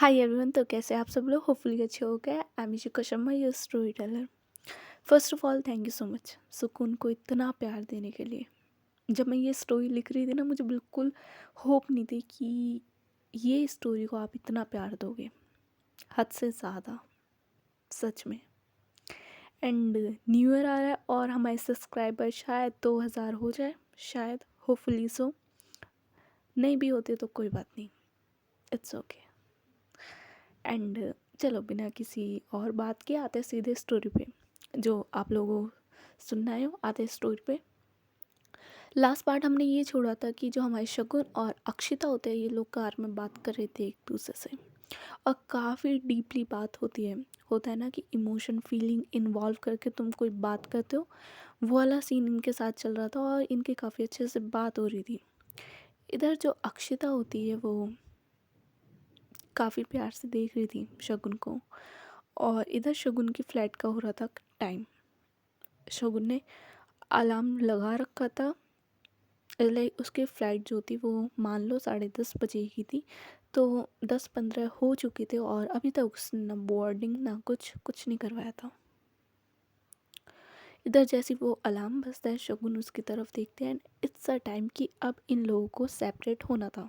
Hi everyone. तो कैसे आप सब लोग? होपफुली अच्छे हो गए। I am Ishika Sharma, your story teller. First of all thank you so much सुकून को इतना प्यार देने के लिए। जब मैं ये स्टोरी लिख रही थी ना, मुझे बिल्कुल होप नहीं थी कि ये स्टोरी को आप इतना प्यार दोगे, हद से ज़्यादा, सच में। एंड न्यू ईयर आ रहा है और हमारे सब्सक्राइबर शायद 2000 हो जाए, शायद, होपफुली सो। नहीं भी होते तो कोई बात नहीं, इट्स ओके। एंड चलो बिना किसी और बात के आते सीधे स्टोरी पे। जो आप लोगों को सुनना है वो आते स्टोरी पे। लास्ट पार्ट हमने ये छोड़ा था कि जो हमारे शगुन और अक्षिता होते हैं, ये लोग कार में बात कर रहे थे एक दूसरे से, और काफ़ी डीपली बात होती है। होता है ना कि इमोशन फीलिंग इन्वॉल्व करके तुम कोई बात करते हो, वो वाला सीन इनके साथ चल रहा था और इनकी काफ़ी अच्छे से बात हो रही थी। इधर जो अक्षिता होती है वो काफ़ी प्यार से देख रही थी शगुन को, और इधर शगुन की फ़्लाइट का हो रहा था टाइम। शगुन ने अलार्म लगा रखा था, लाइक उसकी फ़्लाइट जो थी वो मान लो 10:30 बजे की थी। तो 10:15 हो चुके थे और अभी तक उसने ना बोर्डिंग ना कुछ नहीं करवाया था। इधर जैसे वो अलार्म बजता है, शगुन उसकी तरफ देखते हैं। इट्स अ टाइम कि अब इन लोगों को सेपरेट होना था।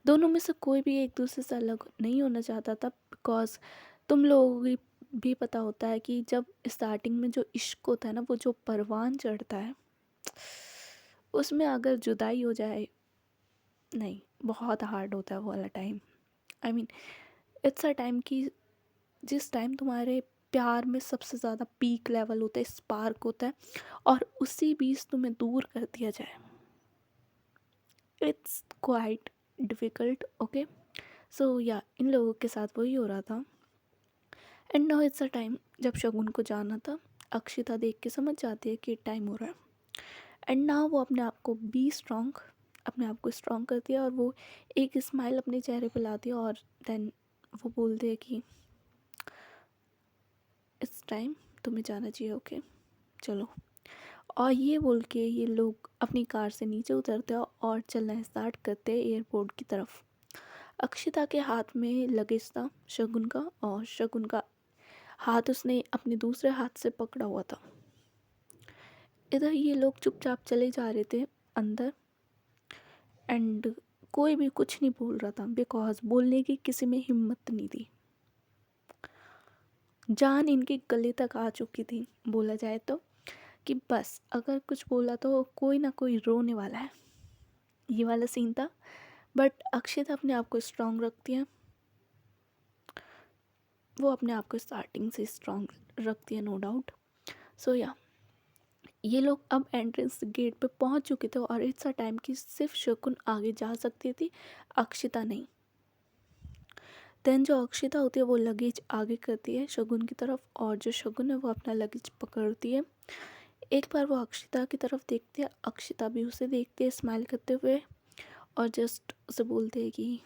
दोनों में से कोई भी एक दूसरे से अलग नहीं होना चाहता था, बिकॉज तुम लोगों की भी पता होता है कि जब स्टार्टिंग में जो इश्क होता है ना, वो जो परवान चढ़ता है, उसमें अगर जुदाई हो जाए, नहीं, बहुत हार्ड होता है वो वाला time. I mean it's a time कि जिस टाइम तुम्हारे प्यार में सबसे ज़्यादा पीक लेवल होता है, स्पार्क होता है, और उसी बीच तुम्हें दूर कर दिया जाए, इट्स क्वाइट डिफ़िकल्ट। ओके, सो या इन लोगों के साथ वही हो रहा था। And now it's a time जब शगुन को जाना था। अक्षिता देख के समझ जाती है कि टाइम हो रहा है। एंड नाउ वो अपने आप को बी स्ट्रॉन्ग, अपने आप को स्ट्रॉन्ग करती है, और वो एक स्माइल अपने चेहरे पे लाती है, और देन वो बोलती है कि इट्स टाइम, तुम्हें जाना चाहिए, ओके, चलो। और ये बोल के ये लोग अपनी कार से नीचे उतरते हैं और चलना स्टार्ट करते हैं एयरपोर्ट की तरफ। अक्षिता के हाथ में लगेज था शगुन का, और शगुन का हाथ उसने अपने दूसरे हाथ से पकड़ा हुआ था। इधर ये लोग चुपचाप चले जा रहे थे अंदर। एंड कोई भी कुछ नहीं बोल रहा था, बिकॉज बोलने की किसी में हिम्मत नहीं थी। जान इनके गले तक आ चुकी थी, बोला जाए तो, कि बस अगर कुछ बोला तो कोई ना कोई रोने वाला है, ये वाला सीन था। बट अक्षिता अपने आप को स्ट्रांग रखती है। वो अपने आप को स्टार्टिंग से स्ट्रांग रखती है, नो डाउट। सो या ये लोग अब एंट्रेंस गेट पे पहुंच चुके थे, और इट्स अ टाइम कि सिर्फ शकुन आगे जा सकती थी, अक्षिता नहीं। देन जो अक्षिता होती है वो लगेज आगे करती है शगुन की तरफ, और जो शगुन है वो अपना लगेज पकड़ती है। एक बार वो अक्षिता की तरफ देखती है, अक्षिता भी उसे देखती है स्माइल करते हुए, और जस्ट उसे बोलते हैं कि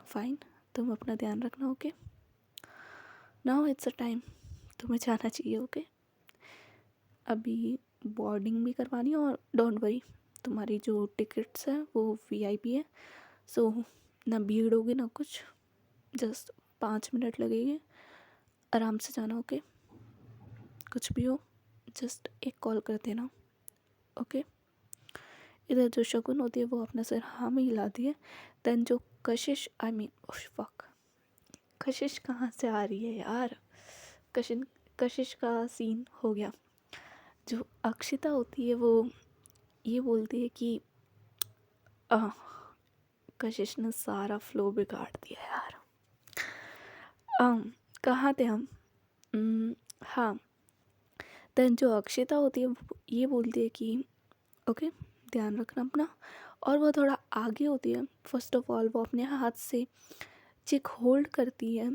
फाइन, तुम अपना ध्यान रखना, okay, now it's a time, तुम्हें जाना चाहिए, ओके। अभी बोर्डिंग भी करवानी है, और डोंट वरी, तुम्हारी जो टिकट्स हैं वो वीआईपी है। सो ना भीड़ होगी ना कुछ, जस्ट 5 मिनट लगेंगे, आराम से जाना, ओके। कुछ भी हो जस्ट एक कॉल कर देना, ओके। इधर जो शगुन होती है वो अपना सिर हाँ में हिलाती है। देन जो कशिश, आई मीन फक, कशिश कहाँ से आ रही है यार, कशिन कशिश का सीन हो गया। जो अक्षिता होती है वो ये बोलती है कि आह, कशिश ने सारा फ्लो बिगाड़ दिया यार। कहाँ थे हम? हाँ। देन जो अक्षिता होती है वो ये बोलती है कि ओके, ध्यान रखना अपना। और वो थोड़ा आगे होती है। फर्स्ट ऑफ ऑल वो अपने हाथ से चिक होल्ड करती है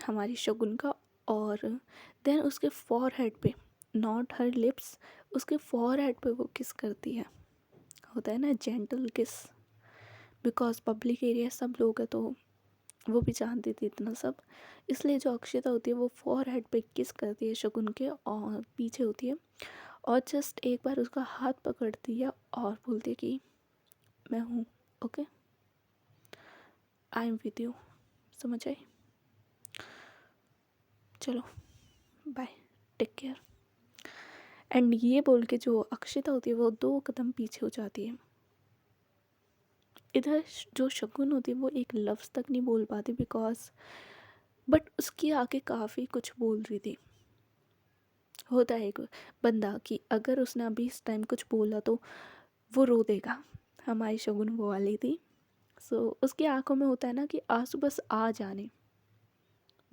हमारी शगुन का, और देन उसके फॉरहेड पे, नॉट हर लिप्स, उसके फॉरहेड पे वो किस करती है। होता है ना जेंटल किस, बिकॉज पब्लिक एरिया सब लोग हैं तो वो भी जानती थी इतना सब, इसलिए जो अक्षता होती है वो फॉरहेड पे किस करती है शगुन के, और पीछे होती है, और जस्ट एक बार उसका हाथ पकड़ती है और बोलती है कि मैं हूँ, okay. I am with you, समझ आई? चलो बाय, टेक केयर। एंड ये बोल के जो अक्षिता होती है वो 2 कदम पीछे हो जाती है। इधर जो शगुन होती है वो एक लफ्ज़ तक नहीं बोल पाती, बिकॉज बट उसकी आगे काफ़ी कुछ बोल रही थी। होता है एक बंदा कि अगर उसने अभी इस टाइम कुछ बोला तो वो रो देगा। हमारी शगुन वो वाली थी। सो उसकी आंखों में होता है ना कि आंसू बस आ जाने,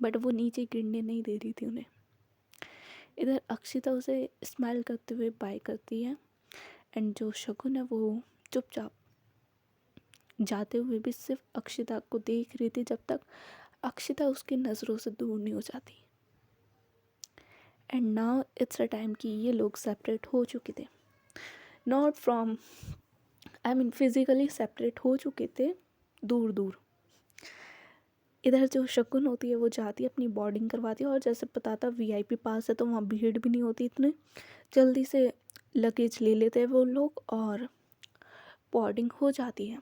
बट वो नीचे गिरने नहीं दे रही थी उन्हें। इधर अक्षिता उसे स्माइल करते हुए बाय करती है, एंड जो शगुन है वो चुपचाप जाते हुए भी सिर्फ अक्षिता को देख रही थी, जब तक अक्षिता उसकी नज़रों से दूर नहीं हो जाती। And now it's a time कि ये लोग सेपरेट हो चुके थे, not from I mean physically separate हो चुके थे, दूर दूर। इधर जो शगुन होती है वो जाती है, अपनी बोर्डिंग करवाती है, और जैसे पता था वीआईपी पास है तो वहाँ भीड़ भी नहीं होती इतनी जल्दी से, लगेज ले लेते हैं वो लोग और बोर्डिंग हो जाती है।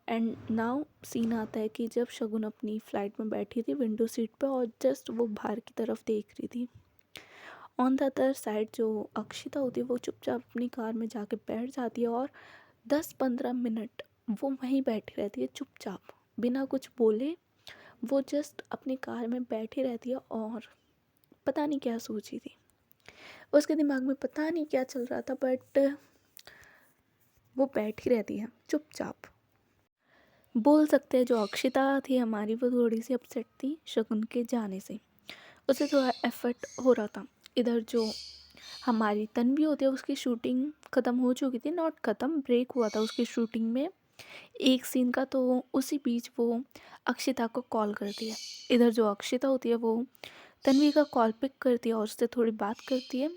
एंड नाउ सीन आता है कि जब शगुन अपनी फ़्लाइट में बैठी थी विंडो सीट पे और जस्ट वो बाहर की तरफ देख रही थी, ऑन द अदर साइड जो अक्षिता होती है वो चुपचाप अपनी कार में जाके बैठ जाती है और 10-15 मिनट वो वहीं बैठी रहती है चुपचाप, बिना कुछ बोले। वो जस्ट अपनी कार में बैठी रहती है और पता नहीं क्या सोच रही थी, उसके दिमाग में पता नहीं क्या चल रहा था, बट वो बैठी रहती है चुपचाप। बोल सकते हैं जो अक्षिता थी हमारी वो थोड़ी सी अपसेट थी शगुन के जाने से, उसे थोड़ा एफर्ट हो रहा था। इधर जो हमारी तन्वी होती है उसकी शूटिंग ख़त्म हो चुकी थी, नॉट ख़त्म, ब्रेक हुआ था उसकी शूटिंग में एक सीन का, तो उसी बीच वो अक्षिता को कॉल करती है। इधर जो अक्षिता होती है वो तन्वी का कॉल पिक करती है और उससे थोड़ी बात करती है।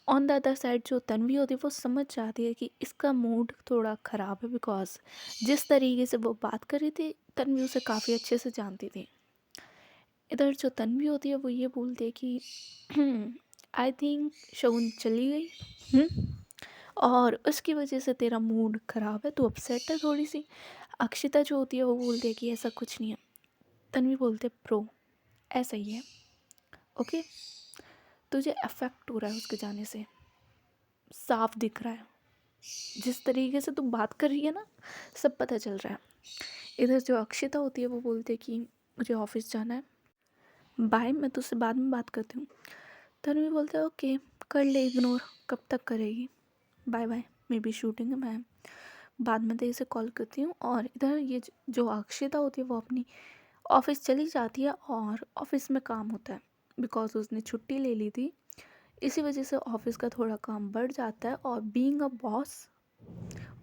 ऑन द अदर साइड जो तन्वी होती है वो समझ जाती है कि इसका मूड थोड़ा ख़राब है, बिकॉज जिस तरीके से वो बात कर रही थी तन्वी उसे काफ़ी अच्छे से जानती थी। इधर जो तन्वी होती है वो ये बोलती है कि आई थिंक शगुन चली गई, और उसकी वजह से तेरा मूड ख़राब है, तू अपसेट है थोड़ी सी। अक्षिता जो होती है वो बोलती है कि ऐसा कुछ नहीं है। तन्वी बोलते प्रो ऐसा ही है, ओके, तुझे अफेक्ट हो रहा है उसके जाने से, साफ दिख रहा है, जिस तरीके से तू बात कर रही है ना सब पता चल रहा है। इधर जो अक्षिता होती है वो बोलती है कि मुझे ऑफिस जाना है, बाय, मैं तुझसे बाद में बात करती हूँ। तन्वी बोलते हैं ओके, कर ले इग्नोर, कब तक करेगी, bye bye, maybe shooting है, मैं बाद में तेरे से कॉल करती हूँ। और इधर ये जो अक्षिता होती है वो अपनी ऑफिस चली जाती है और ऑफिस में काम होता है, बिकॉज उसने छुट्टी ले ली थी, इसी वजह से ऑफिस का थोड़ा काम बढ़ जाता है और बीइंग अ बॉस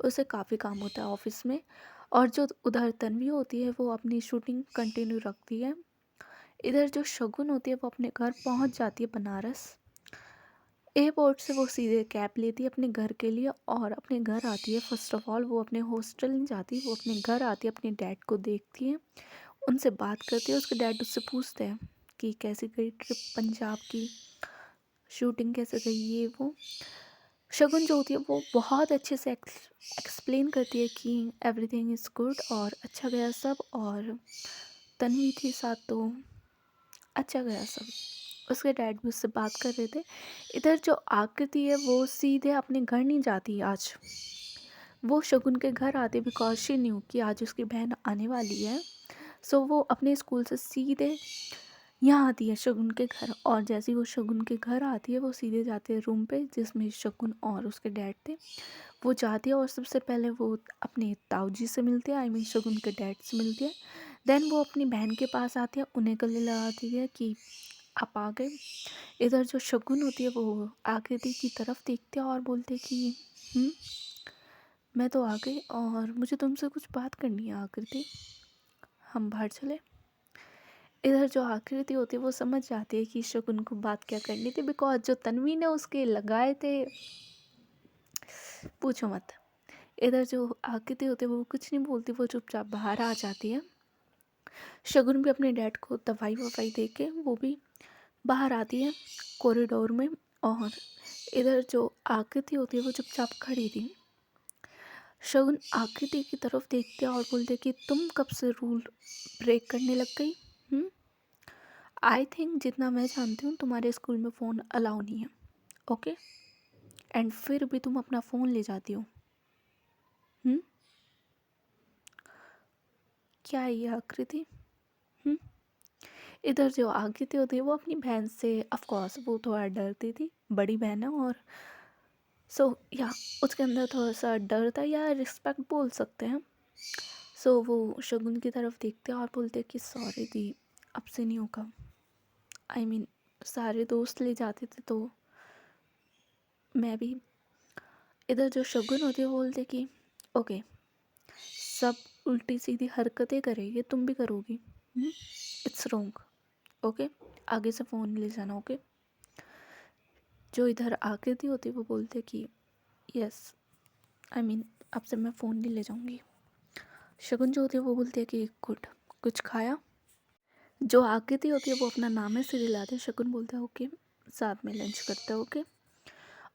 उसे काफ़ी काम होता है ऑफिस में। और जो उधर तन्वी होती है वो अपनी शूटिंग कंटिन्यू रखती है। इधर जो शगुन होती है वो अपने घर पहुंच जाती है बनारस। एयरपोर्ट से वो सीधे कैब लेती है अपने घर के लिए और अपने घर आती है। फर्स्ट ऑफ ऑल वो अपने हॉस्टल नहीं जाती, वो अपने घर आती है, अपने डैड को देखती है, उनसे बात करती है। उसके डैड उससे पूछते हैं कि कैसी गई ट्रिप पंजाब की, शूटिंग कैसे गई, ये वो। शगुन जो होती है वो बहुत अच्छे से एक्सप्लेन करती है कि एवरीथिंग इज़ गुड और अच्छा गया सब, और तन्वी थी साथ तो अच्छा गया सब। उसके डैड भी उससे बात कर रहे थे। इधर जो आकृति है वो सीधे अपने घर नहीं जाती आज, वो शगुन के घर आती, बिकॉज शी न्यू कि आज उसकी बहन आने वाली है। सो वो अपने स्कूल से सीधे यहाँ आती है शगुन के घर, और जैसे ही वो शगुन के घर आती है वो सीधे जाते हैं रूम पे जिसमें शगुन और उसके डैड थे। वो जाती है और सबसे पहले वो अपने ताऊजी से मिलती है, आई मीन शगुन के डैड से मिलती है। देन वो अपनी बहन के पास आती है, उन्हें गले लगाती है कि आप आ गए। इधर जो शगुन होती है वो आकृति की तरफ देखती है और बोलते कि "हम्म, मैं तो आ गई और मुझे तुमसे कुछ बात करनी है आकृति, हम बाहर चले"। इधर जो आकृति होती है वो समझ जाती है कि शगुन को बात क्या करनी थी, बिकॉज जो तन्वी ने उसके लगाए थे पूछो मत। इधर जो आकृति होती है वो कुछ नहीं बोलती, वो चुपचाप बाहर आ जाती है। शगुन भी अपने डैड को दवाई ववाई दे के वो भी बाहर आती है कॉरिडोर में। और इधर जो आकृति होती है वो चुपचाप खड़ी थी। शगुन आकृति की तरफ देखते और बोलते कि तुम कब से रूल ब्रेक करने लग गई? हम्म। आई थिंक जितना मैं जानती हूँ तुम्हारे स्कूल में फ़ोन अलाउ नहीं है। ओके। एंड फिर भी तुम अपना फ़ोन ले जाती हो। हम्म। क्या है ये आकृति? हम्म। इधर जो आकृति होती है वो अपनी बहन से ऑफ कोर्स वो थोड़ा डरती थी, बड़ी बहन है, और सो या उसके अंदर थोड़ा सा डर था या रिस्पेक्ट बोल सकते हैं। सो वो शगुन की तरफ देखते और बोलते कि सॉरी दी, अब से नहीं होगा। आई मीन सारे दोस्त ले जाते थे तो मैं भी। इधर जो शगुन होती है वो बोलते कि ओके, सब उल्टी सीधी हरकतें करेगी तुम भी करोगी, इट्स रॉन्ग। ओके, आगे से फ़ोन ले जाना। ओके। जो इधर आकृति होती है वो बोलते कि यस, आई मीन अब से मैं फ़ोन नहीं ले जाऊँगी। शगुन जो होती है वो बोलती है कि गुड, कुछ खाया? जो आकृति होती है वो अपना नाम से दिलाते हैं। शगुन बोलता है ओके, साथ में लंच करते हैं। ओके।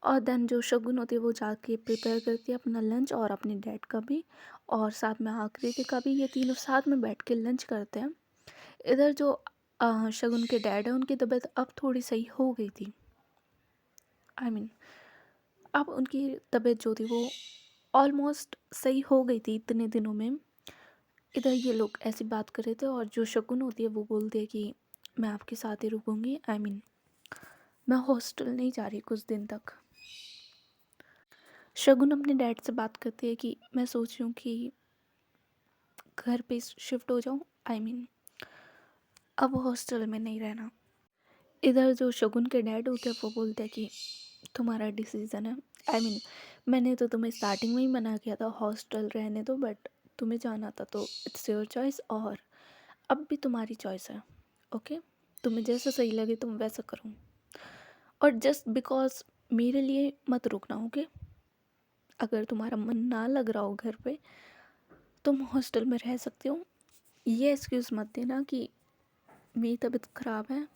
और देन जो शगुन होती है वो जाके प्रिपेयर करती है अपना लंच और अपने डैड का भी, और साथ में आकृति का भी। ये तीनों साथ में बैठ के लंच करते हैं। इधर जो शगुन के डैड है उनकी तबीयत अब थोड़ी सही हो गई थी। आई मीन अब उनकी तबीयत जो थी वो ऑलमोस्ट सही हो गई थी इतने दिनों में। इधर ये लोग ऐसी बात कर रहे थे और जो शगुन होती है वो बोलती है कि मैं आपके साथ ही रुकूंगी। आई मीन मैं हॉस्टल नहीं जा रही कुछ दिन तक। शगुन अपने डैड से बात करती है कि मैं सोच रही हूँ कि घर पे शिफ्ट हो जाऊँ। आई मीन अब हॉस्टल में नहीं रहना। इधर जो शगुन के डैड होते हैं वो बोलते हैं कि तुम्हारा डिसीज़न है। आई मीन मैंने तो तुम्हें स्टार्टिंग में ही मना किया था हॉस्टल रहने दो, बट तुम्हें जाना था तो इट्स योर चॉइस, और अब भी तुम्हारी चॉइस है। ओके। तुम्हें जैसा सही लगे तुम वैसा करो, और जस्ट बिकॉज मेरे लिए मत रुकना। ओके। अगर तुम्हारा मन ना लग रहा हो घर पे, तुम हॉस्टल में रह सकते हो। ये एक्सक्यूज़ मत देना कि मेरी तबीयत ख़राब है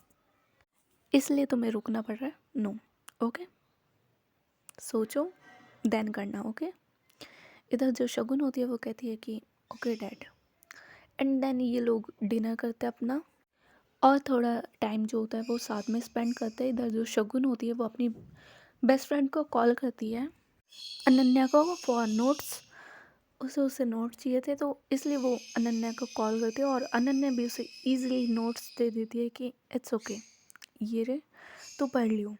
इसलिए तुम्हें रुकना पड़ रहा है। नो। ओके। सोचो देन करना। ओके। इधर जो शगुन होती है वो कहती है कि ओके डैड। एंड देन ये लोग डिनर करते हैं अपना, और थोड़ा टाइम जो होता है वो साथ में स्पेंड करते हैं। इधर जो शगुन होती है वो अपनी बेस्ट फ्रेंड को कॉल करती है, अनन्या को, फॉर नोट्स। उसे नोट्स चाहिए थे तो इसलिए वो अनन्या को कॉल करती है, और अनन्या भी उसे ईजिली नोट्स दे देती है कि इट्स ओके, ये रे तो पढ़ लियो।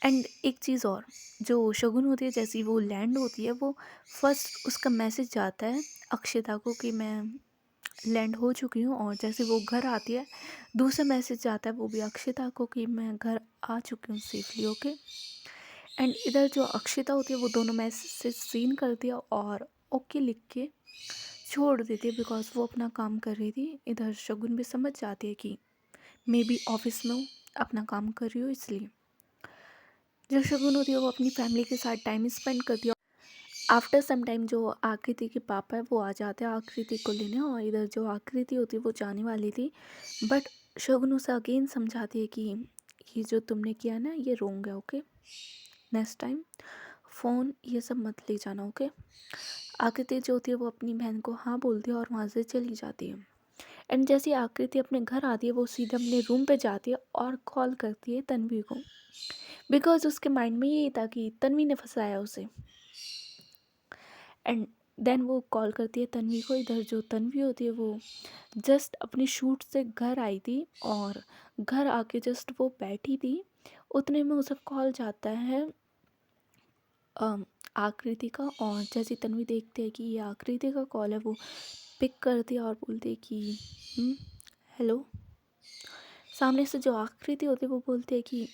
एंड एक चीज़ और, जो शगुन होती है जैसी वो लैंड होती है वो फर्स्ट उसका मैसेज जाता है अक्षिता को कि मैं लैंड हो चुकी हूँ, और जैसे वो घर आती है दूसरा मैसेज जाता है वो भी अक्षिता को कि मैं घर आ चुकी हूँ सेफली। ओके। एंड इधर जो अक्षिता होती है वो दोनों मैसेज सीन करती है और ओके लिख के छोड़ देती है, बिकॉज वो अपना काम कर रही थी। इधर शगुन भी समझ जाती है कि मैं भी ऑफिस में हूँ, अपना काम कर रही हूँ, इसलिए जो शगुन होती है वो अपनी फैमिली के साथ टाइम स्पेंड करती है। आफ्टर सम टाइम जो आकृति के पापा है वो आ जाते हैं आकृति को लेने, और इधर जो आकृति होती है वो जाने वाली थी, बट शगुन उसे अगेन समझाती है कि ये जो तुमने किया ना ये रोंग है। ओके। नेक्स्ट टाइम फ़ोन ये सब मत ले जाना। ओके। आकृति जो होती है वो अपनी बहन को हाँ बोलती है और वहाँ से चली जाती है। एंड जैसे ही आकृति अपने घर आती है वो सीधे अपने रूम पे जाती है और कॉल करती है तन्वी को, बिकॉज उसके माइंड में यही था कि तन्वी ने फंसाया उसे। एंड देन वो कॉल करती है तन्वी को। इधर जो तन्वी होती है वो जस्ट अपनी शूट से घर आई थी, और घर आके जस्ट वो बैठी थी, उतने में उसे कॉल जाता है आकृति का। और जैसे तन्वी देखते हैं कि ये आकृति का कॉल है वो पिक करती है और बोलती है कि हेलो। सामने से जो आकृति होती है वो बोलती है कि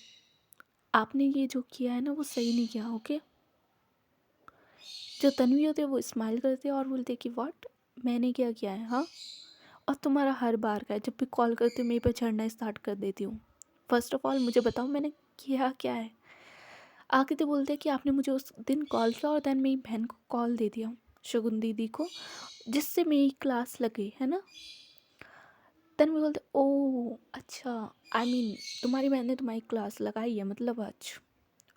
आपने ये जो किया है ना वो सही नहीं किया। ओके। जो तन्वी होती है वो स्माइल करती है और बोलती है कि व्हाट, मैंने क्या किया है? हाँ, और तुम्हारा हर बार का है, जब भी कॉल करती हूँ मेरे पे चढ़ना स्टार्ट कर देती हूँ। फर्स्ट ऑफ ऑल मुझे बताओ मैंने किया क्या है? आकृति बोलते हैं कि आपने मुझे उस दिन कॉल किया और देन मेरी बहन को कॉल दे दिया, शगुन दीदी को, जिससे मेरी क्लास लगे, है ना? देन मैं बोलते ओ अच्छा, आई मीन तुम्हारी बहन ने तुम्हारी क्लास लगाई है मतलब आज।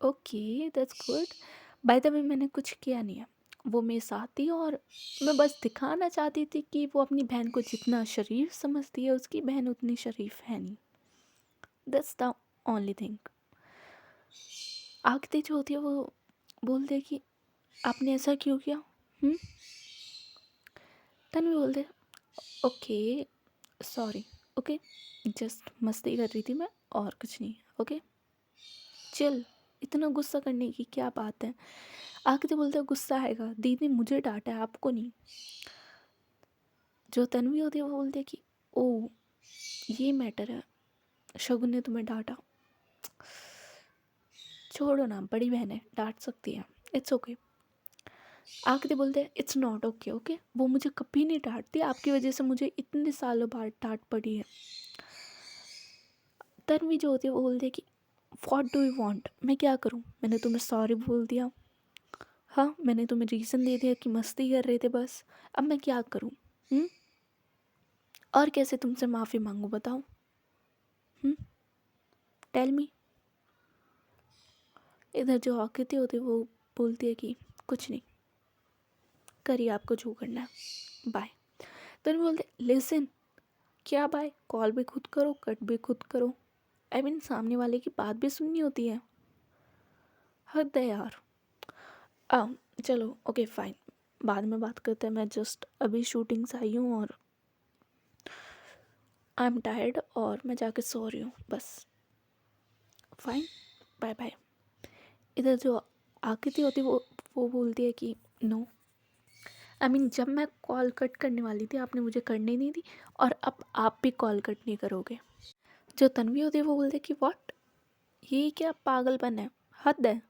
Okay that's good. By the way मैंने कुछ किया नहीं है। वो मेरे साथ थी और मैं बस दिखाना चाहती थी कि वो अपनी बहन को जितना शरीफ समझती है उसकी बहन उतनी शरीफ है नहीं। That's the only thing. आखिरी जो होती है वो बोलते कि आपने ऐसा क्यों किया। हम्म। तन्वी बोलते ओके सॉरी, ओके जस्ट मस्ती कर रही थी मैं और कुछ नहीं। ओके चिल, इतना गुस्सा करने की क्या बात है। आखिरी बोलते गुस्सा आएगा, दीदी ने मुझे डांटा है आपको नहीं। जो तन्वी होती है वो बोलती है कि ओ ये मैटर है, शगुन ने तुम्हें डांटा। छोड़ो ना, बड़ी बहन है डांट सकती है, इट्स ओके। आखिरी बोलते हैं इट्स नॉट ओके। ओके वो मुझे कभी नहीं डांटती, आपकी वजह से मुझे इतने सालों बाद डांट पड़ी है। तन्वी जो होती है वो बोलती है कि व्हाट डू यू वांट, मैं क्या करूं, मैंने तुम्हें सॉरी बोल दिया, हाँ मैंने तुम्हें रीज़न दे दिया कि मस्ती कर रहे थे बस, अब मैं क्या करूं। हम्म। और कैसे तुमसे माफ़ी मांगू बताओ। हम्म। Tell me. इधर जो आकृति होती है वो बोलती है कि कुछ नहीं, करिए आपको जो करना है, बाय। तो नहीं बोलते लिसन, क्या बाय, कॉल भी खुद करो कट भी खुद करो। आई मीन सामने वाले की बात भी सुननी होती है, हद है यार। आ चलो ओके फाइन, बाद में बात करते हैं, मैं जस्ट अभी शूटिंग से आई हूँ और आई एम टायर्ड और मैं जाके सो रही हूँ बस। Fine, bye bye. इधर जो आकृति होती है वो बोलती है कि नो, आई मीन जब मैं कॉल कट करने वाली थी आपने मुझे करने नहीं दी और अब आप भी कॉल कट नहीं करोगे। जो तन्वी होती है वो बोलती है कि व्हाट, ये क्या पागलपन है, हद है,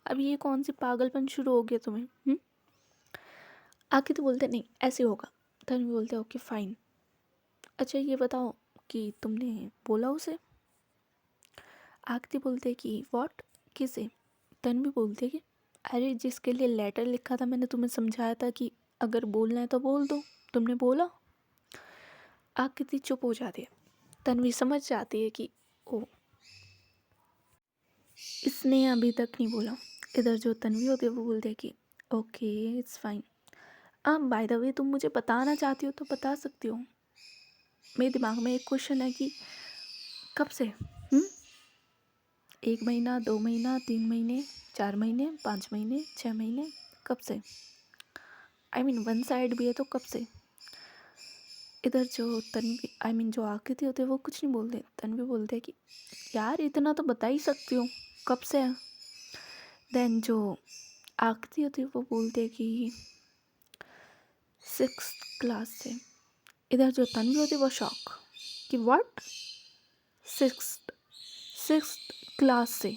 अब ये कौन सी पागलपन शुरू हो गया तुम्हें। आकृति बोलते नहीं ऐसे होगा। तन्वी बोलते ओके फाइन। अच्छा ये बताओ कि तुमने बोला उसे। आकृति बोलते कि व्हाट, किसे। तन्वी बोलती है कि अरे जिसके लिए लेटर लिखा था मैंने तुम्हें समझाया था कि अगर बोलना है तो बोल दो, तुमने बोला। आकृति चुप हो जाती है। तन्वी समझ जाती है कि ओ इसने अभी तक नहीं बोला। इधर जो तन्वी होती है वो बोलती है कि okay it's fine. By the way तुम मुझे बताना चाहती हो तो बता सकती हो। मेरे दिमाग में एक क्वेश्चन है कि कब से। 1 महीना 2 महीना 3 महीने 4 महीने 5 महीने 6 महीने, कब से। आई मीन वन साइड भी है तो कब से। इधर जो तन्वी आई मीन जो आकृति होती है वो कुछ नहीं बोलते। तन्वी बोलते हैं कि यार इतना तो बता ही सकती हो कब से है। देन जो आकृति होती है वो बोलते हैं कि 6th क्लास से। इधर जो तन्वी होती है वो शॉक कि व्हाट, सिक्स क्लास से,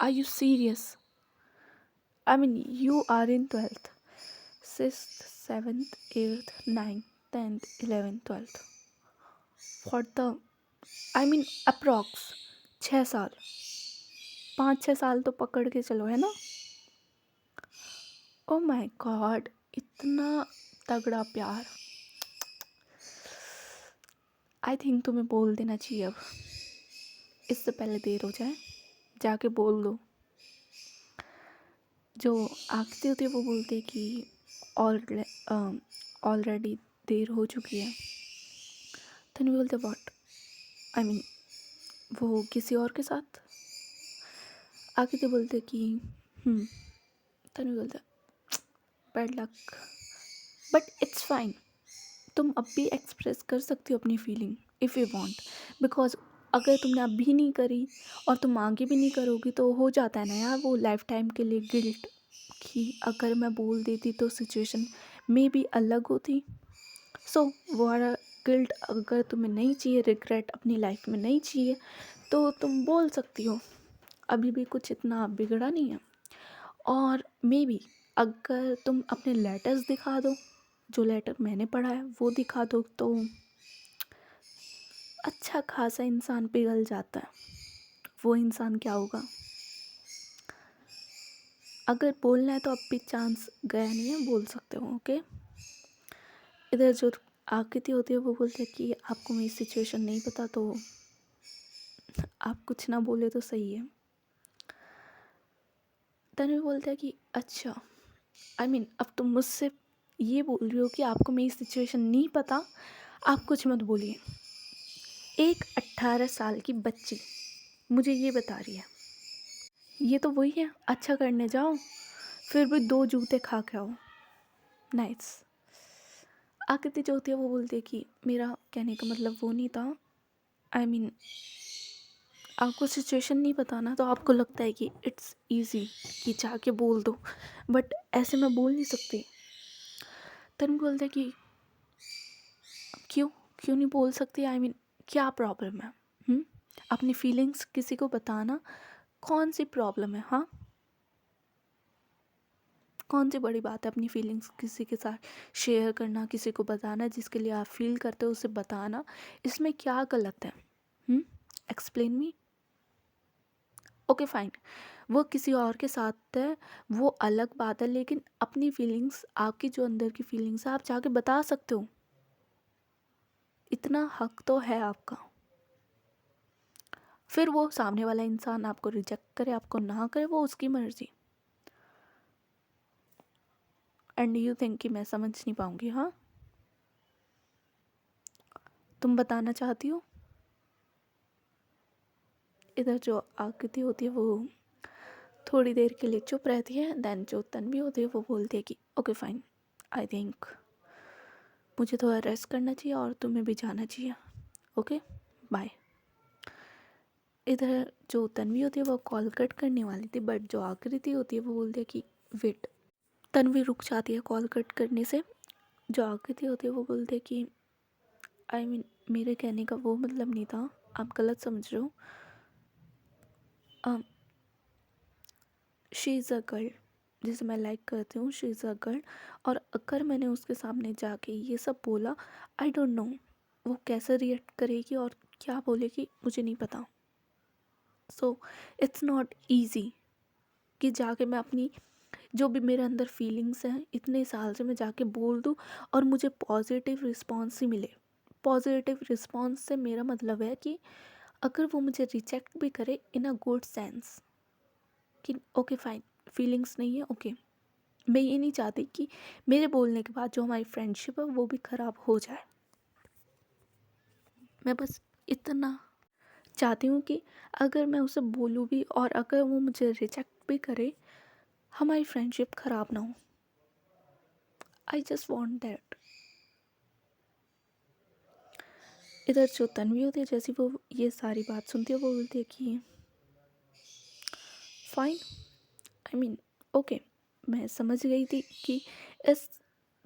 are you serious. I mean you are in 12th, 6th 7th 8th 9th 10th 11th 12th, what the, I mean approx 6 साल, 5-6 साल तो पकड़ के चलो है ना। ओ माय गॉड, इतना तगड़ा प्यार। आई थिंक तुम्हें बोल देना चाहिए अब, इससे पहले देर हो जाए, जाके बोल दो। जो आखिरी होती है वो बोलती है कि ऑलरेडी देर हो चुकी है। तन्वी बोलते व्हाट, आई मीन वो किसी और के साथ। आखिरी बोलते कि तन्वी बोलते bad luck, but it's fine, तुम अब भी एक्सप्रेस कर सकती हो अपनी feeling if you want, because अगर तुमने अभी नहीं करी और तुम आगे भी नहीं करोगी तो हो जाता है ना यार वो लाइफ टाइम के लिए गिल्ट कि अगर मैं बोल देती तो सिचुएशन में भी अलग होती। सो वो वाला गिल्ट अगर तुम्हें नहीं चाहिए, रिग्रेट अपनी लाइफ में नहीं चाहिए तो तुम बोल सकती हो, अभी भी कुछ इतना बिगड़ा नहीं है। और मे बी अगर तुम अपने लेटर्स दिखा दो, जो लेटर मैंने पढ़ा है वो दिखा दो तो अच्छा खासा इंसान पिघल जाता है। वो इंसान क्या होगा। अगर बोलना है तो अब भी चांस गया नहीं है, बोल सकते हो। ओके इधर जो आकृति होती है वो बोलते हैं कि आपको मेरी सिचुएशन नहीं पता तो आप कुछ ना बोले तो सही है। तन्वी बोलता है कि अच्छा अब तुम मुझसे ये बोल रही हो कि आपको मेरी सिचुएशन नहीं पता, आप कुछ मत बोलिए। एक 18 साल की बच्ची मुझे ये बता रही है। ये तो वही है, अच्छा करने जाओ फिर भी 2 जूते खा के आओ। नाइस। आकृति जो होती है वो बोलती है कि मेरा कहने का मतलब वो नहीं था। आई I मीन mean, आपको सिचुएशन नहीं पता ना, तो आपको लगता है कि इट्स इजी कि जाके बोल दो, बट ऐसे मैं बोल नहीं सकती। तन बोलता है कि क्यों क्यों नहीं बोल सकती? आई I मीन क्या प्रॉब्लम है? अपनी फीलिंग्स किसी को बताना कौन सी प्रॉब्लम है? हाँ, कौन सी बड़ी बात है अपनी फीलिंग्स किसी के साथ शेयर करना, किसी को बताना, जिसके लिए आप फील करते हो उसे बताना, इसमें क्या गलत है? Explain me. ओके फाइन, वो किसी और के साथ है, वो अलग बात है, लेकिन अपनी फीलिंग्स, आपकी जो अंदर की फीलिंग्स है, आप जाके बता सकते हो। इतना हक तो है आपका। फिर वो सामने वाला इंसान आपको रिजेक्ट करे, आपको ना करे, वो उसकी मर्जी। एंड यू थिंक कि मैं समझ नहीं पाऊंगी? हाँ, तुम बताना चाहती हो। इधर जो आकृति होती है वो थोड़ी देर के लिए चुप रहती है। देन जो तन्वी होती है वो बोलती है कि ओके फाइन, आई थिंक मुझे थोड़ा रेस्ट करना चाहिए और तुम्हें भी जाना चाहिए। Okay bye. इधर जो तन्वी होती है वो कॉल कट करने वाली थी, बट जो आकृति होती है वो बोलती है कि वेट। तन्वी रुक जाती है कॉल कट करने से। जो आकृति होती है वो बोलती है कि आई मीन मेरे कहने का वो मतलब नहीं था, आप गलत समझ रहे हो। शी इज़ अ गर्ल जिसे मैं लाइक करती हूँ, शी इज़ अ गर्ल। और अगर मैंने उसके सामने जाके ये सब बोला, आई डोंट नो वो कैसे रिएक्ट करेगी और क्या बोलेगी, मुझे नहीं पता। सो इट्स नॉट ईजी कि जाके मैं अपनी जो भी मेरे अंदर फीलिंग्स हैं इतने साल से मैं जाके बोल दूँ और मुझे पॉजिटिव रिस्पॉन्स ही मिले। पॉजिटिव रिस्पॉन्स से मेरा मतलब है कि अगर वो मुझे रिजेक्ट भी करे इन अ गुड सेंस कि ओके फाइन, फीलिंग्स नहीं है, ओके। मैं ये नहीं चाहती कि मेरे बोलने के बाद जो हमारी फ्रेंडशिप है वो भी ख़राब हो जाए। मैं बस इतना चाहती हूँ कि अगर मैं उसे बोलूँ भी और अगर वो मुझे रिजेक्ट भी करे, हमारी फ्रेंडशिप ख़राब ना हो। I just want that. इधर जो तन्वी होती है, जैसे वो ये सारी बात सुनती है वो बोलती है कि फाइन, आई मीन ओके। मैं समझ गई थी कि इस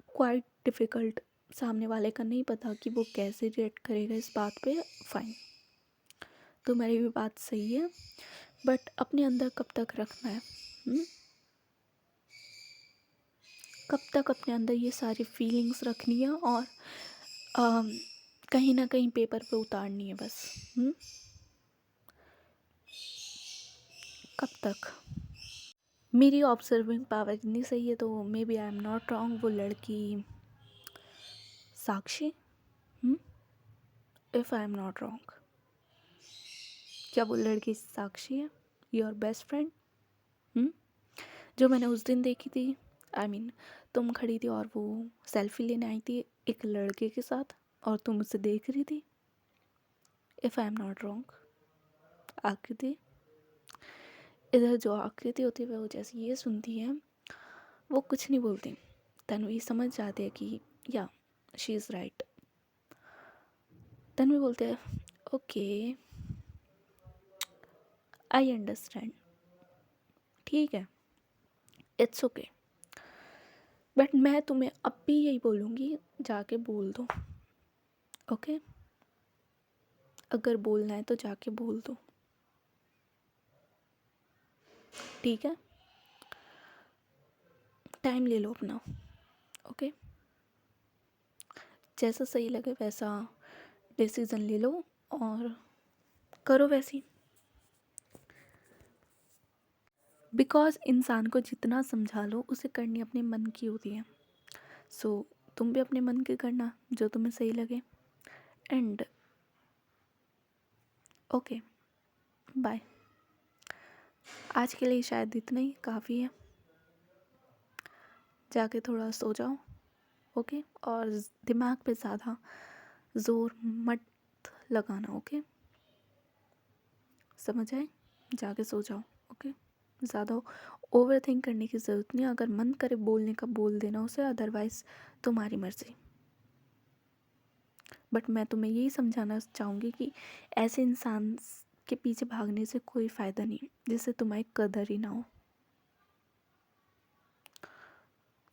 क्वाइट डिफ़िकल्ट, सामने वाले का नहीं पता कि वो कैसे रिएक्ट करेगा इस बात पे। फाइन, तो मेरी भी बात सही है, बट अपने अंदर कब तक रखना है? कब तक अपने अंदर ये सारी फीलिंग्स रखनी है और कहीं ना कहीं पेपर पे उतारनी है बस? कब तक? मेरी ऑब्जर्विंग पावर इतनी सही है, तो maybe I am not wrong. वो लड़की Sakshi, if I am not wrong, क्या वो लड़की साक्षी है योर बेस्ट फ्रेंड जो मैंने उस दिन देखी थी? आई मीन तुम खड़ी थी और वो सेल्फी लेने आई थी एक लड़के के साथ और तुम उसे देख रही थी। If I am not wrong आकृति। इधर जो आकृति होती है वो जैसे ये सुनती है वो कुछ नहीं बोलती। तन्वी समझ जाती है कि या शी इज़ राइट। तन्वी बोलते हैं ओके, आई अंडरस्टैंड, ठीक है, इट्स ओके। बट मैं तुम्हें अब भी यही बोलूँगी, जाके बोल दो। ओके, अगर बोलना है तो जाके बोल दो, ठीक है? टाइम ले लो अपना। ओके, जैसा सही लगे वैसा डिसीज़न ले लो और करो वैसी। बिकॉज़ इंसान को जितना समझा लो उसे करनी अपने मन की होती है। सो तुम भी अपने मन की करना जो तुम्हें सही लगे। And okay bye. आज के लिए शायद इतना ही काफ़ी है। जाके थोड़ा सो जाओ, ओके। और दिमाग पे ज़्यादा ज़ोर मत लगाना, ओके। समझ आए? जाके सो जाओ, ओके। ज़्यादा ओवर थिंक करने की ज़रूरत नहीं, अगर मन करे बोलने का बोल देना उसे, अदरवाइज़ तुम्हारी मर्ज़ी। बट मैं तुम्हें यही समझाना चाहूँगी कि ऐसे इंसान के पीछे भागने से कोई फ़ायदा नहीं, जिससे तुम्हारी कदर ही ना हो।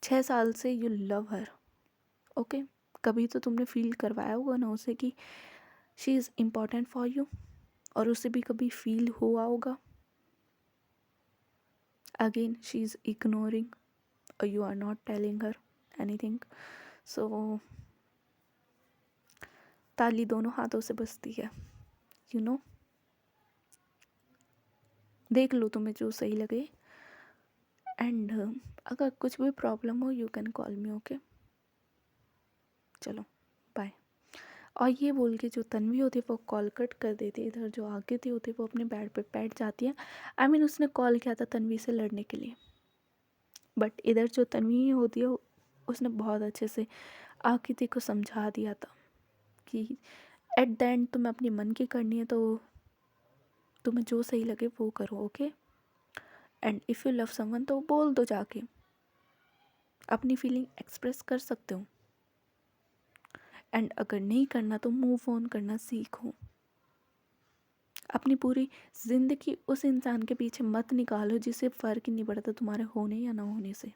6 साल से यू लव हर, ओके। कभी तो तुमने फील करवाया होगा ना उसे कि she is important for you, और उसे भी कभी फील हुआ होगा। अगेन शी इज़ इग्नोरिंग और you are not telling her anything. So ताली दोनों हाथों से बजती है, यू नो। देख लो तुम्हें जो सही लगे, एंड अगर कुछ भी प्रॉब्लम हो you can call me, okay. चलो बाय। और ये बोल के जो तन्वी होती है वो कॉल कट कर देती है। इधर जो आकृति होती है वो अपने बेड पे बैठ जाती है। आई मीन उसने कॉल किया था तन्वी से लड़ने के लिए, बट इधर जो तन्वी होती है उसने बहुत अच्छे से आकृति को समझा दिया था कि एट द एंड तुम्हें अपनी मन की करनी है तो तुम्हें जो सही लगे वो करो, okay. And if you love someone तो बोल दो, जाके अपनी फीलिंग एक्सप्रेस कर सकते हो। एंड अगर नहीं करना तो मूव ऑन करना सीखो। अपनी पूरी ज़िंदगी उस इंसान के पीछे मत निकालो जिससे फ़र्क ही नहीं पड़ता तुम्हारे होने या ना होने से।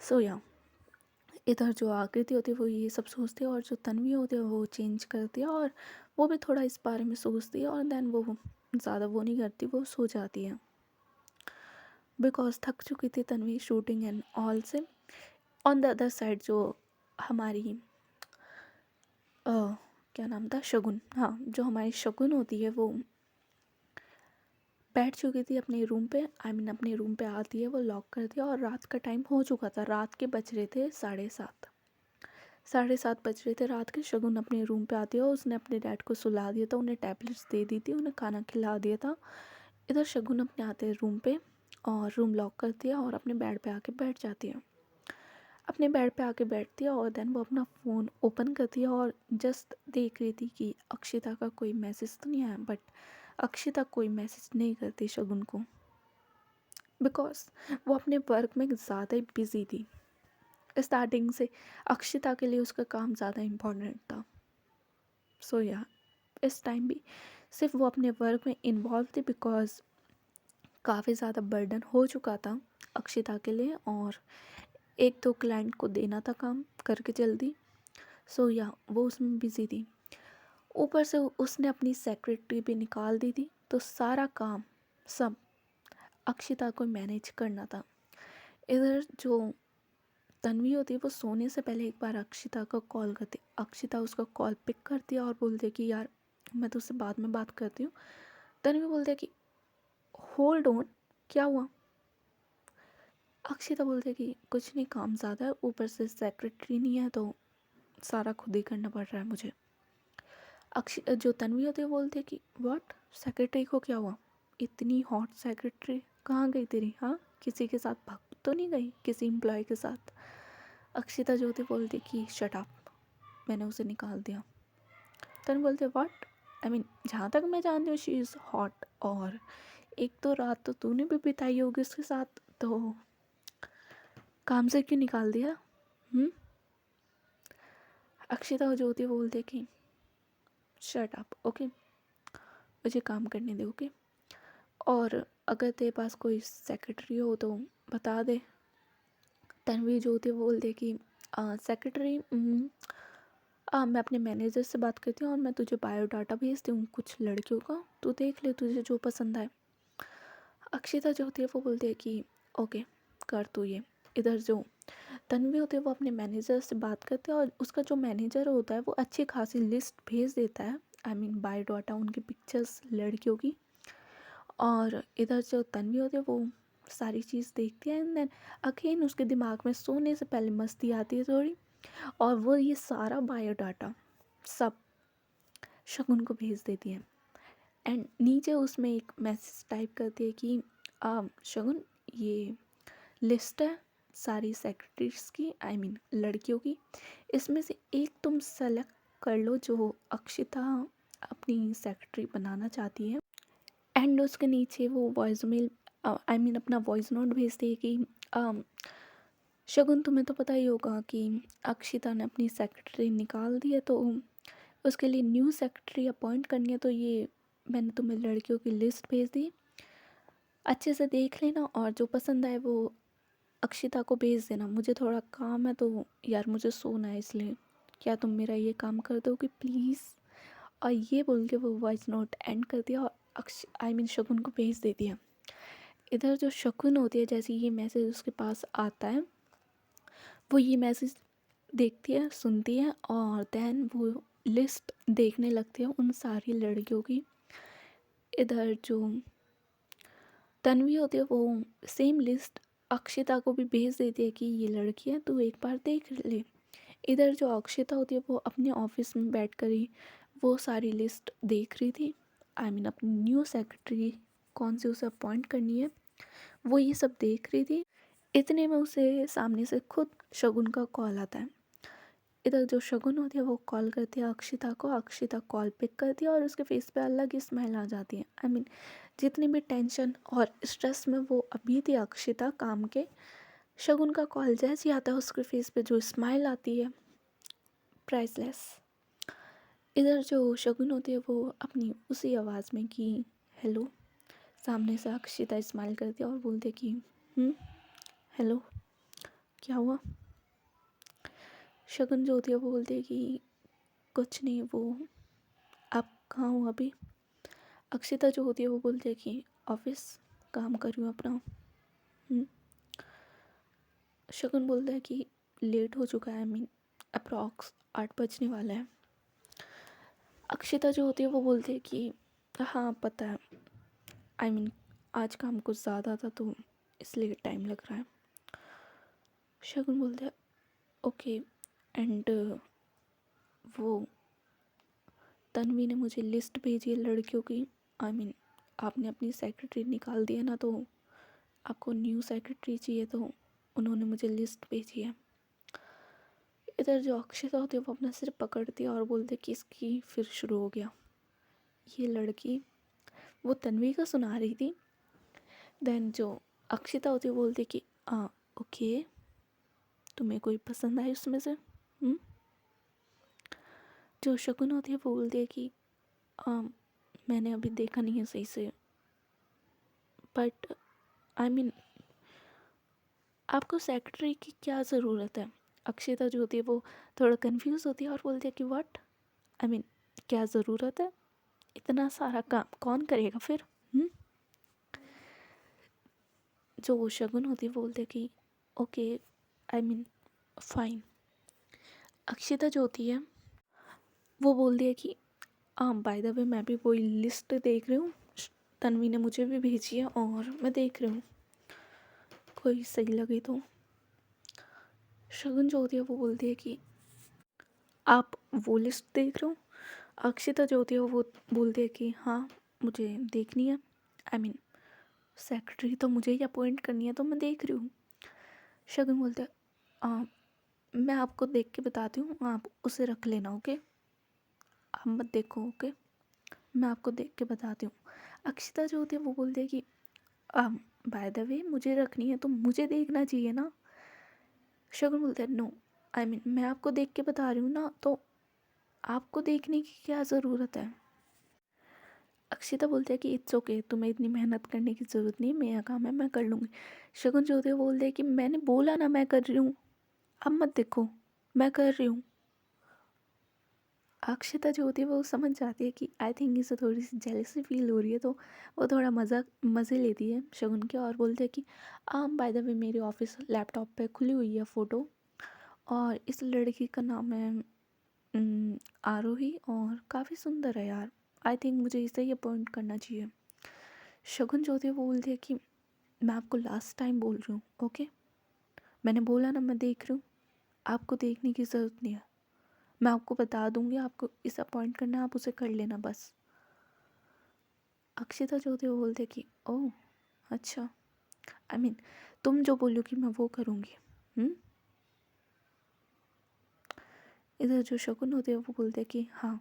सो या इधर जो आकृति होती है वो ये सब सोचती है, और जो तन्वी होती है वो चेंज करती है, और वो भी थोड़ा इस बारे में सोचती है, और देन वो ज़्यादा वो नहीं करती, वो सो जाती है बिकॉज थक चुकी थी तन्वी शूटिंग एंड ऑल से। ऑन द अदर साइड जो हमारी क्या नाम था, शगुन, हाँ, जो हमारी शगुन होती है वो बैठ चुकी थी अपने रूम पे। आई मीन अपने रूम पे आती है, वो लॉक कर दिया, और रात का टाइम हो चुका था। रात के बज रहे थे 7:30, 7:30 बज रहे थे रात के। शगुन अपने रूम पे आती है, और उसने अपने डैड को सुला दिया था, उन्हें टैबलेट्स दे दी थी, उन्हें खाना खिला दिया था। इधर शगुन अपने आते हैं रूम पे, और रूम लॉक करती है, और अपने बेड पे आके बैठ जाती है। अपने बेड पे आके बैठती है, और देन वो अपना फ़ोन ओपन करती है, और जस्ट देख रही थी कि अक्षिता का कोई मैसेज तो नहीं आया। बट अक्षिता कोई मैसेज नहीं करती शगुन को, बिकॉज वो अपने वर्क में ज़्यादा ही बिजी थी। स्टार्टिंग से अक्षिता के लिए उसका काम ज़्यादा इम्पोर्टेंट था। सो या इस टाइम भी सिर्फ वो अपने वर्क में इन्वॉल्व थी, बिकॉज काफ़ी ज़्यादा बर्डन हो चुका था अक्षिता के लिए, और एक दो क्लाइंट को देना था काम करके जल्दी। सो या वो उसमें बिजी थी। ऊपर से उसने अपनी सेक्रेटरी भी निकाल दी थी, तो सारा काम सब अक्षिता को मैनेज करना था। इधर जो तन्वी होती है वो सोने से पहले एक बार अक्षिता को कॉल करती। अक्षिता उसका कॉल पिक करती है और बोलती है कि यार मैं तुझसे बाद में बात करती हूँ। तन्वी बोलती है कि होल्ड ऑन, क्या हुआ। अक्षिता बोलती है कि कुछ नहीं, काम ज़्यादा है, ऊपर से सेक्रेटरी नहीं है तो सारा खुद ही करना पड़ रहा है मुझे। जो तन्वी होती है बोलती है कि व्हाट, सेक्रेटरी को क्या हुआ, इतनी हॉट सेक्रेटरी कहाँ गई तेरी, हाँ किसी के साथ भाग तो नहीं गई, किसी एम्प्लॉय के साथ। अक्षिता जो होती बोलती कि शट अप, मैंने उसे निकाल दिया। तन्वी बोलते व्हाट, आई मीन जहाँ तक मैं जानती हूँ शी इज़ हॉट, और एक दो रात तो तूने भी बिताई होगी उसके साथ, तो काम से क्यों निकाल दिया। अक्षिता जो होती है वो बोलती है कि शट अप, ओके, मुझे काम करने दे, ओके। और अगर तेरे पास कोई सेक्रेटरी हो तो बता दे। तन्वी जो होती है वो बोलती है कि सेक्रेटरी, मैं अपने मैनेजर से बात करती हूँ, और मैं तुझे बायोडाटा भेजती हूँ कुछ लड़कियों का, तू देख ले तुझे जो पसंद आए। अक्षिता जो होती है वो बोलती है कि ओके कर तू ये। इधर जो तन्वी होती है वो अपने मैनेजर से बात करती है, और उसका जो मैनेजर होता है वो अच्छी खासी लिस्ट भेज देता है, आई मीन बायोडाटा, उनकी पिक्चर्स लड़कियों की। और इधर जो तन्वी होती है वो सारी चीज़ देखती है, एंड देन अगेन उसके दिमाग में सोने से पहले मस्ती आती है थोड़ी, और वो ये सारा बायोडाटा सब शगुन को भेज देती है। एंड नीचे उसमें एक मैसेज टाइप करती है कि शगुन, ये लिस्ट है सारी सेक्रेटरीज की, आई मीन लड़कियों की। इसमें से एक तुम सेलेक्ट कर लो जो अक्षिता अपनी सेक्रेटरी बनाना चाहती है। एंड उसके नीचे वो वॉइस मेल, आई मीन अपना वॉइस नोट भेजती है कि अम, शगुन तुम्हें तो पता ही होगा कि अक्षिता ने अपनी सेक्रेटरी निकाल दी है, तो उसके लिए न्यू सेक्रेटरी अपॉइंट करनी है, तो ये मैंने तुम्हें लड़कियों की लिस्ट भेज दी, अच्छे से देख लेना और जो पसंद आए वो अक्षिता को भेज देना। मुझे थोड़ा काम है तो यार मुझे सोना है, इसलिए क्या तुम मेरा ये काम कर दोगे प्लीज़। और ये बोल के वो वॉइस नोट एंड कर दिया और आई मीन शगुन को भेज दे दिया। इधर जो शगुन होती है, जैसे ये मैसेज उसके पास आता है, वो ये मैसेज देखती है, सुनती है और देन वो लिस्ट देखने लगती है उन सारी लड़कियों की। इधर जो तन्वी होती है वो सेम लिस्ट अक्षिता को भी भेज देती है कि ये लड़की है, तू एक बार देख ले। इधर जो अक्षिता होती है वो अपने ऑफिस में बैठ कर ही वो सारी लिस्ट देख रही थी, आई मीन अपनी न्यू सेक्रेटरी कौन सी उसे अपॉइंट करनी है, वो ये सब देख रही थी। इतने में उसे सामने से खुद शगुन का कॉल आता है। इधर जो शगुन होती है वो कॉल करती है अक्षिता को, अक्षिता कॉल पिक करती है और उसके फेस पे अलग ही स्माइल आ जाती है। आई मीन जितनी भी टेंशन और स्ट्रेस में वो अभी थी अक्षिता काम के, शगुन का कॉल जैसे ही आता है उसके फेस पे जो स्माइल आती है, प्राइसलेस। इधर जो शगुन होती है वो अपनी उसी आवाज़ में कि हेलो, सामने से अक्षिता स्माइल करती है और बोलती है कि हेलो, क्या हुआ। शगुन जो होती है वो बोलती है कि कुछ नहीं, वो आप कहाँ हो अभी। अक्षिता जो होती है वो बोलती है कि ऑफिस काम कर रही हूँ अपना। शगुन बोलता है कि लेट हो चुका है, आई मीन अप्रॉक्स 8 बजने वाला है। अक्षिता जो होती है वो बोलती है कि हाँ पता है, आई मीन आज काम कुछ ज़्यादा था तो इसलिए टाइम लग रहा है। शगुन बोलता है ओके, एंड वो तन्वी ने मुझे लिस्ट भेजी है लड़कियों की, आई मीन आपने अपनी सेक्रेटरी निकाल दिया ना, तो आपको न्यू सेक्रेटरी चाहिए, तो उन्होंने मुझे लिस्ट भेजी है। इधर जो अक्षिता होती है वो अपना सिर पकड़ती है और बोलती है कि इसकी फिर शुरू हो गया। ये लड़की वो तन्वी का सुना रही थी। देन जो अक्षिता होती है वो बोलती है कि ओके, तुम्हें कोई पसंद आई उसमें से। जो शगुन होती है वो बोलती है कि मैंने अभी देखा नहीं है सही से, बट आई मीन आपको सेक्रेटरी की क्या ज़रूरत है। अक्षिता जो होती है वो थोड़ा कंफ्यूज होती है और बोलती है कि व्हाट, आई मीन क्या ज़रूरत है, इतना सारा काम कौन करेगा फिर। जो शगुन होती है बोलते हैं कि okay, I mean fine. Akshita जो होती है वो बोलती है कि बाय द वे मैं भी वही लिस्ट देख रही हूँ, तन्वी ने मुझे भी भेजी है और मैं देख रही हूँ कोई सही लगे तो। शगुन जो होती है वो बोलती है कि आप वो लिस्ट देख रहे हो। अक्षिता जो होती है वो बोलती है कि हाँ मुझे देखनी है, आई मीन सेक्रेटरी तो मुझे ही अपॉइंट करनी है तो मैं देख रही हूँ। शगुन बोलते हैं मैं आपको देख के बताती हूँ, आप उसे रख लेना, ओके, आप मत देखो, ओके, मैं आपको देख के बताती हूँ। अक्षिता जो होती है वो बोलती है कि बाय द वे मुझे रखनी है तो मुझे देखना चाहिए ना। शगुन बोलता है नो, आई मीन मैं आपको देख के बता रही हूँ ना, तो आपको देखने की क्या ज़रूरत है। अक्षिता बोलती है कि इट्स ओके, तुम्हें इतनी मेहनत करने की ज़रूरत नहीं, मेरा काम है मैं कर लूँगी। शगुन जो होती है वो बोलते हैं कि मैंने बोला ना मैं कर रही हूँ, अब मत देखो, मैं कर रही हूँ। अक्षिता जो होती है वो समझ जाती है कि आई थिंक इसे थोड़ी सी जेलसी फील हो रही है, तो वो थोड़ा मज़े लेती है शगुन के और बोलते हैं कि बाय द वे मेरे ऑफिस लैपटॉप पे खुली हुई है फ़ोटो और इस लड़की का नाम है आरोही और काफ़ी सुंदर है यार, आई थिंक मुझे इसे ही अपॉइंट करना चाहिए। शगुन जो होती है वो बोलती है कि मैं आपको लास्ट टाइम बोल रही हूँ, ओके, मैंने बोला ना मैं देख रही हूँ, आपको देखने की ज़रूरत नहीं है, मैं आपको बता दूंगी आपको इस अपॉइंट करना है, आप उसे कर लेना बस। अक्षिता जो होती है वो बोलते कि ओह अच्छा, आई मीन तुम जो बोलोगी मैं वो करूँगी। इधर जो शगुन होते हैं वो बोलते हैं कि हाँ।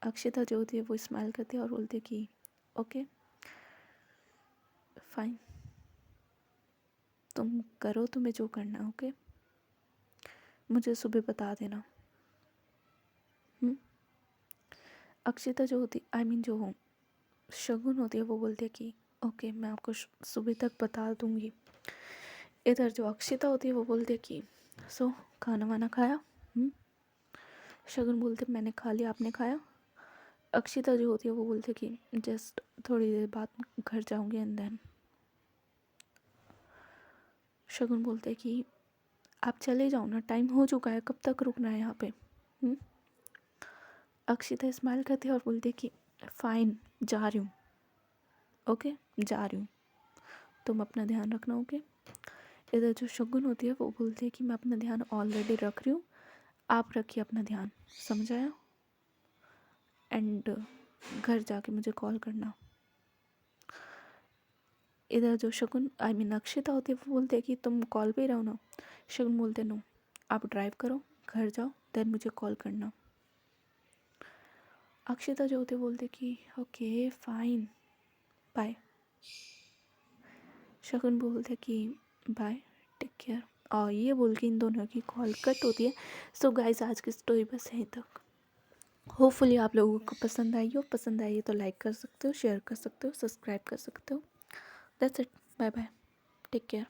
अक्षिता जो होती है वो स्माइल करती है और बोलते हैं कि ओके फाइन, तुम करो तुम्हें जो करना है, ओके, मुझे सुबह बता देना। अक्षिता जो होती आई मीन जो शगुन होती है वो बोलती है कि ओके मैं आपको सुबह तक बता दूंगी। इधर जो अक्षिता होती है वो बोलती है कि सो खाना वाना खाया? शगुन बोलते मैंने खा लिया, आपने खाया? अक्षिता जो होती है वो बोलती है कि जस्ट थोड़ी देर बाद घर जाऊंगी एंड देन। शगुन बोलते हैं कि आप चले जाओ ना, टाइम हो चुका है, कब तक रुकना है यहाँ पे? अक्षिता स्माइल करती है और बोलती है कि फाइन जा रही हूँ, ओके जा रही हूँ, तुम अपना ध्यान रखना, ओके। इधर जो शगुन होती है वो बोलती है कि मैं अपना ध्यान ऑलरेडी रख रही हूँ, आप रखिए अपना ध्यान, समझ आया? एंड घर जाके मुझे कॉल करना। इधर जो शगुन आई मीन अक्षिता होती है वो बोलते हैं कि तुम कॉल पे ही रहो ना। शगुन बोलते नो, आप ड्राइव करो, घर जाओ, देन मुझे कॉल करना। अक्षिता जो होती है बोलते कि ओके फाइन बाय। शगुन बोलते कि बाय टेक केयर, और ये बोल के इन दोनों की कॉल कट होती है। सो गाइस आज की स्टोरी बस यहीं तक। होपफुली आप लोगों को पसंद आई हो, पसंद आई है तो लाइक कर सकते हो, शेयर कर सकते हो, सब्सक्राइब कर सकते हो। That's it, bye bye, take care.